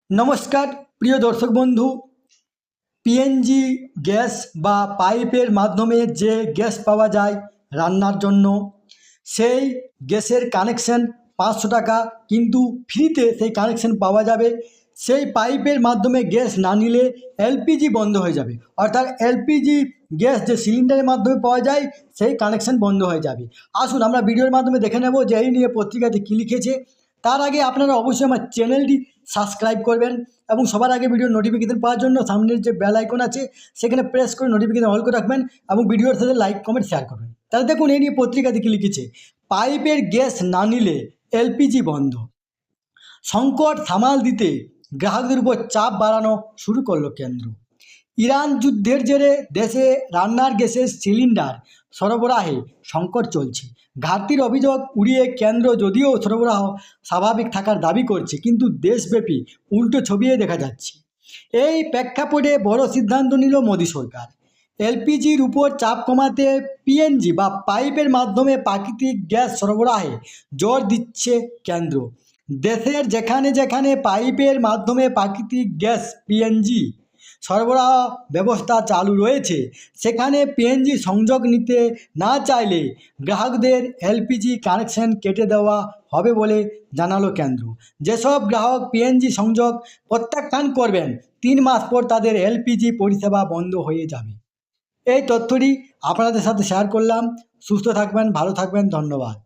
নমস্কার প্রিয় দর্শক বন্ধু, পিএনজি গ্যাস বা পাইপের মাধ্যমে যে গ্যাস পাওয়া যায় রান্নার জন্য, সেই গ্যাসের কানেকশন 500 টাকা, কিন্তু ফ্রিতে সেই কানেকশন পাওয়া যাবে। সেই পাইপের মাধ্যমে গ্যাস না নিলে এলপিজি বন্ধ হয়ে যাবে, অর্থাৎ এলপিজি গ্যাস যে সিলিন্ডারের মাধ্যমে পাওয়া যায় সেই কানেকশন বন্ধ হয়ে যাবে। আসুন আমরা ভিডিওর মাধ্যমে দেখে নেব যে এই নিয়ে পত্রিকাতে কী লিখেছে। তার আগে আপনারা অবশ্যই আমার চ্যানেলটি সাবস্ক্রাইব করবেন এবং সবার আগে ভিডিওর নোটিফিকেশন পাওয়ার জন্য সামনের যে বেল আইকন আছে সেখানে প্রেস করে নোটিফিকেশন অল করে রাখবেন এবং ভিডিওর সাথে লাইক কমেন্ট শেয়ার করবেন। তাহলে দেখুন এই নিয়ে পত্রিকাতে কী লিখেছে। পাইপের গ্যাস না নিলে এলপিজি বন্ধ, সংকট সামাল দিতে গ্রাহকদের উপর চাপ বাড়ানো শুরু করলো কেন্দ্র। ইরান যুদ্ধের জেরে দেশে রান্নার গ্যাসের সিলিন্ডার সরবরাহে সংকট চলছে। ঘাটতির অভিযোগ উড়িয়ে কেন্দ্র যদিও সরবরাহ স্বাভাবিক থাকার দাবি করছে, কিন্তু দেশব্যাপী উল্টো ছবিয়ে দেখা যাচ্ছে। এই প্রেক্ষাপটে বড় সিদ্ধান্ত নিল মোদী সরকার। এলপিজির উপর চাপ কমাতে পিএনজি বা পাইপের মাধ্যমে প্রাকৃতিক গ্যাস সরবরাহে জোর দিচ্ছে কেন্দ্র। দেশের যেখানে যেখানে পাইপের মাধ্যমে প্রাকৃতিক গ্যাস পিএনজি সরবরাহ ব্যবস্থা চালু রয়েছে, সেখানে পিএনজি সংযোগ নিতে না চাইলে গ্রাহকদের এলপিজি কানেকশন কেটে দেওয়া হবে বলে জানালো কেন্দ্র। যেসব গ্রাহক পিএনজি সংযোগ প্রত্যাখ্যান করবেন 3 মাস পর তাদের এলপিজি পরিষেবা বন্ধ হয়ে যাবে। এই তথ্যটি আপনাদের সাথে শেয়ার করলাম। সুস্থ থাকবেন, ভালো থাকবেন, ধন্যবাদ।